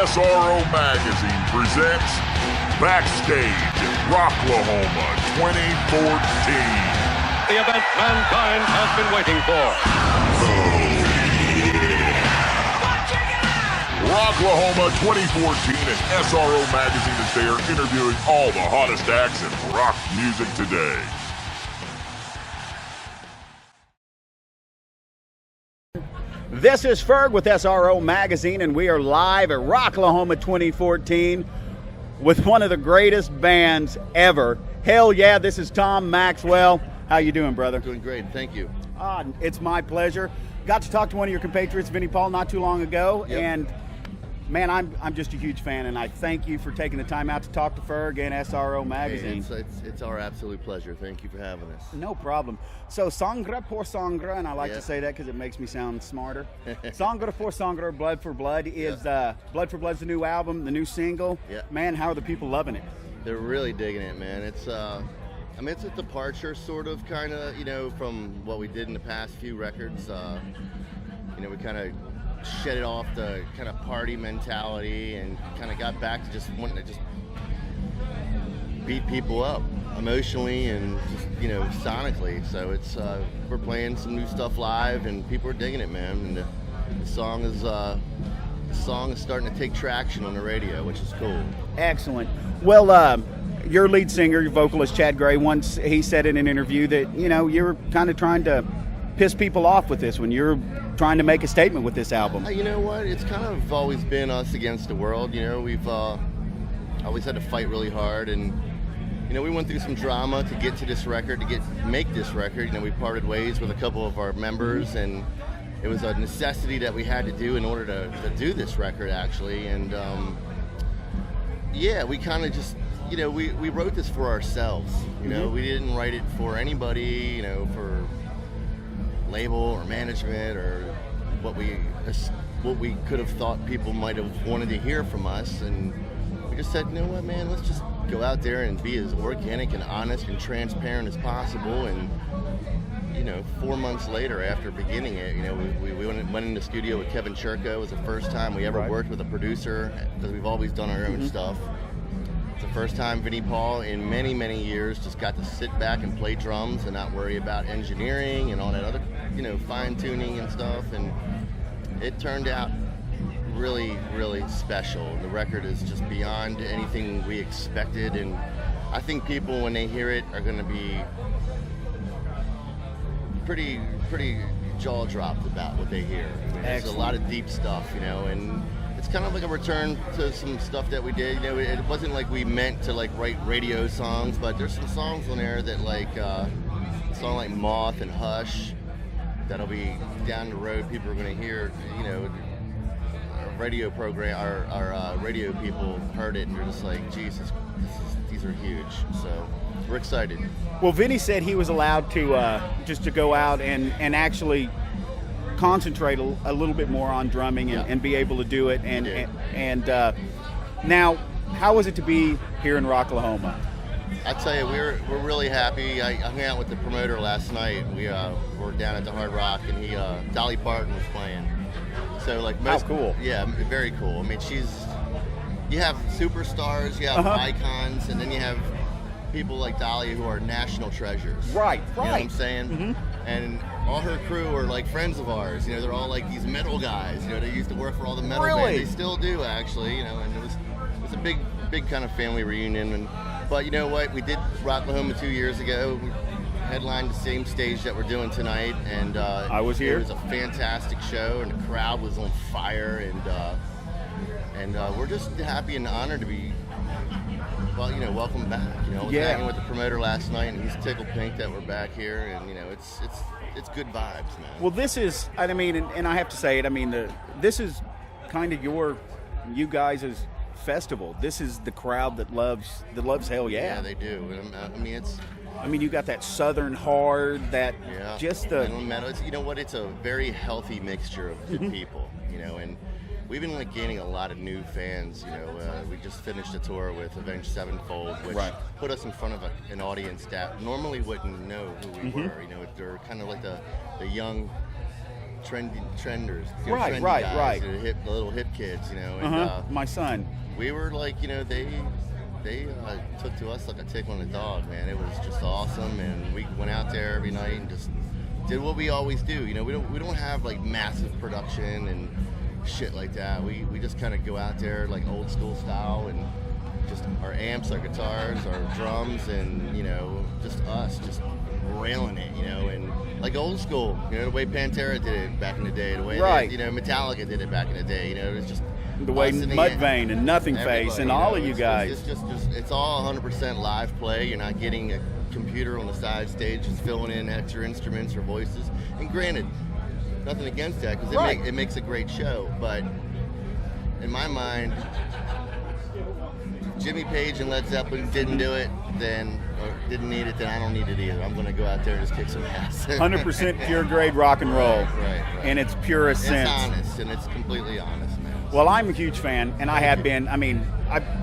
SRO Magazine presents Backstage at Rocklahoma 2014. The event mankind has been waiting for. Rocklahoma 2014 and SRO Magazine is there interviewing all the hottest acts in rock music today. This is Ferg with SRO Magazine, and we are live at Rocklahoma 2014 with one of the greatest bands ever, Hellyeah. This is Tom Maxwell. How you doing, brother? Doing great, thank you. It's my pleasure. Got to talk to one of your compatriots, Vinnie Paul, not too long ago, Yep. and man, I'm just a huge fan, and I thank you for taking the time out to talk to Ferg and SRO Magazine. Hey, it's our absolute pleasure. Thank you for having us. No problem. So, sangre por sangre, and I like Yeah. to say that because it makes me sound smarter. Sangre por sangre, blood for blood is Blood for Blood's the new album, the new single. Yeah. Man, how are the people loving it? They're really digging it, man. It's it's a departure, sort of, kind of, from what we did in the past few records. We kind of shed it off the kind of party mentality and kind of got back to just wanting to just beat people up emotionally and just sonically. So it's we're playing some new stuff live and people are digging it, man. And the song is starting to take traction on the radio, which is cool. Excellent. Well, your lead singer, your vocalist Chad Gray, once he said in an interview that you're kind of trying to piss people off with this when you're trying to make a statement with this album. You know what? It's kind of always been us against the world. We've always had to fight really hard, and we went through some drama to get to this record, make this record. We parted ways with a couple of our members, and it was a necessity that we had to do in order to do this record, actually. And we kind of just we wrote this for ourselves. We didn't write it for anybody, for label or management or what we could have thought people might have wanted to hear from us. And we just said, you know what, man, let's just go out there and be as organic and honest and transparent as possible. And 4 months later, after beginning it, we went in the studio with Kevin Churko. It was the first time we ever worked with a producer, because we've always done our own stuff. It's the first time Vinnie Paul in many, many years just got to sit back and play drums and not worry about engineering and all that other, fine tuning and stuff. And it turned out really, really special. The record is just beyond anything we expected. And I think people, when they hear it, are going to be pretty jaw dropped about what they hear. There's a lot of deep stuff, and it's kind of like a return to some stuff that we did. It wasn't like we meant to write radio songs, but there's some songs on there that a song like Moth and Hush that'll be down the road. People are going to hear, our radio program, our radio people heard it and they're just like, Jesus, these are huge. So we're excited. Well, Vinnie said he was allowed to just to go out and actually concentrate a little bit more on drumming and be able to do it. And now, how was it to be here in Rocklahoma? I tell you, we're really happy. I hung out with the promoter last night. We were down at the Hard Rock, and Dolly Parton was playing. So how cool! Yeah, very cool. I mean, you have superstars, you have icons, and then you have people like Dolly who are national treasures. Right. You know what I'm saying? Mm-hmm. And all her crew are friends of ours. They're all these metal guys. They used to work for all the metal bands. They still do, actually. And it was a big kind of family reunion. But you know what? We did Rocklahoma 2 years ago. We headlined the same stage that we're doing tonight, and I was here. It was a fantastic show, and the crowd was on fire. And we're just happy and honored to be. Well, welcome back. I was hanging with the promoter last night, and he's tickled pink that we're back here, and it's good vibes, man. Well, this is, I mean, and I have to say it. This is kind of you guys' festival. This is the crowd that loves Hellyeah. Yeah, they do. You got that southern hard, just the metal. It's a very healthy mixture of good people. And we've been gaining a lot of new fans. We just finished a tour with Avenged Sevenfold, which put us in front of an audience that normally wouldn't know who we were. They're kind of like the young trenders, Right, trendy right, guys, right. The little hip kids, and My son. we were like, they took to us like a tick on the dog, man. It was just awesome, and we went out there every night and just did what we always do. We don't have like massive production and shit like that. We just kind of go out there like old school style, and just our amps, our guitars, our drums, and just us just railing it, and like old school, the way Pantera did it back in the day, the way Right. Metallica did it back in the day, it was just The way us and the Mudvayne and Nothing everybody, Face and all of you it's guys. It's just it's all 100% live play. You're not getting a computer on the side stage just filling in extra instruments or voices. And granted, nothing against that, because Right. it makes a great show. But in my mind, Jimmy Page and Led Zeppelin didn't do it, or didn't need it, then I don't need it either. I'm going to go out there and just kick some ass. 100% pure grade rock and roll. Right. In its purest It's sense. honest, and it's completely honest, man. Well, I'm a huge fan, and I have been. I mean,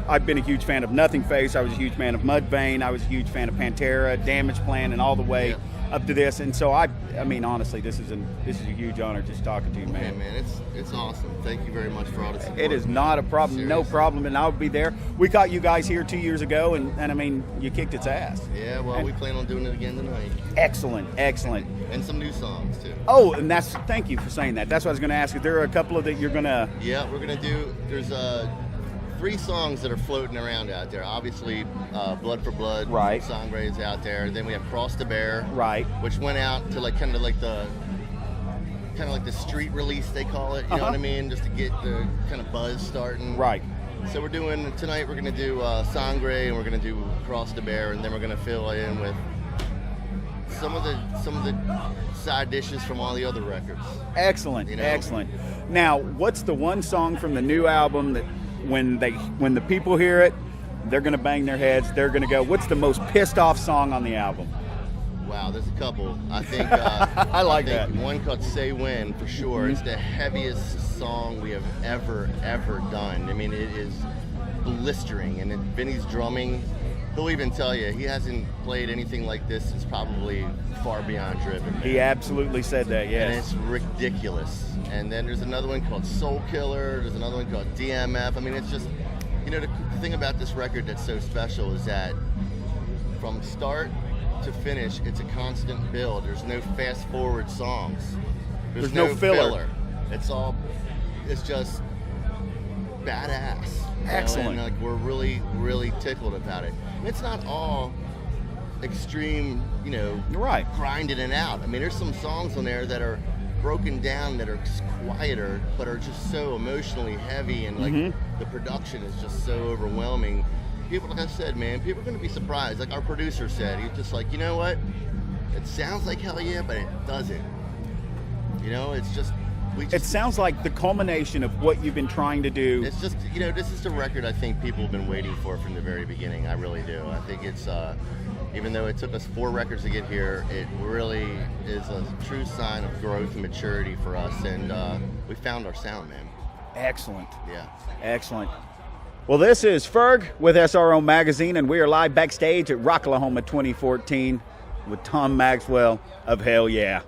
I've been a huge fan of Nothing Face. I was a huge fan of Mudvayne. I was a huge fan of Pantera, Damage Plan, and all the way up to this. And so I mean, honestly, this is a huge honor just talking to you, man. Okay, man, it's awesome. Thank you very much for all the support. It is not a problem, no Seriously. problem, and I'll be there. We caught you guys here 2 years ago, and I mean, you kicked its ass. Yeah, well, we plan on doing it again tonight. Excellent. And some new songs, too. Oh, and thank you for saying that. That's what I was going to ask. Is there a couple of that you're going to... Yeah, we're going to do, there's 3 songs that are floating around out there. Obviously, Blood for Blood, Right. Sangre is out there. Then we have Cross the Bear, Right. which went out to kind of like the street release, they call it. You know what I mean? Just to get the kind of buzz starting. Right. So tonight we're going to do Sangre, and we're going to do Cross the Bear, and then we're going to fill in with some of the side dishes from all the other records. Excellent, excellent. Now, what's the one song from the new album that when the people hear it, they're going to bang their heads, they're going to go, what's the most pissed off song on the album? Wow, there's a couple. I think I think one called Say When for sure. It's the heaviest song we have ever done. I mean, it is blistering, and Vinny's drumming, he'll even tell you he hasn't played anything like this since probably Far Beyond Driven. He absolutely said that, yes. And it's ridiculous. And then there's another one called Soul Killer. There's another one called DMF. I mean, it's just, the thing about this record that's so special is that from start to finish, it's a constant build. There's no fast forward songs. There's no filler. It's just badass. Excellent. And we're really, really tickled about it. And it's not all extreme, Right. grinding it out. I mean, there's some songs on there that are broken down, that are quieter, but are just so emotionally heavy, and the production is just so overwhelming. People, like I said, man, people are going to be surprised. Like our producer said, he's just like, you know what? It sounds like Hellyeah, but it doesn't. It's just, It sounds like the culmination of what you've been trying to do. It's just, this is the record I think people have been waiting for from the very beginning. I really do. I think it's, even though it took us 4 records to get here, it really is a true sign of growth and maturity for us, and we found our sound, man. Excellent. Yeah. Excellent. Well, this is Ferg with SRO Magazine, and we are live backstage at Rocklahoma 2014 with Tom Maxwell of Hellyeah.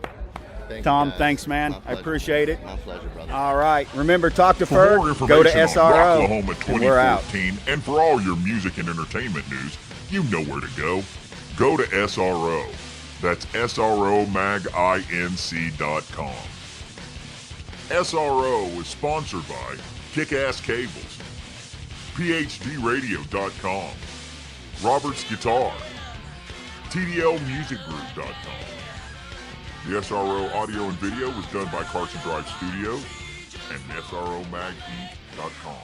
Tom, thanks, man. I appreciate it. My pleasure, brother. All right. Remember, talk to For more Ferg, go to information on SRO, Rocklahoma and we're out. 2014, and for all your music and entertainment news, you know where to go. Go to SRO. That's SROMagInc.com. SRO is sponsored by Kick-Ass Cables, PhDRadio.com, Robert's Guitar, TDLMusicGroup.com. The SRO audio and video was done by Carson Drive Studios and SROMagInc.com.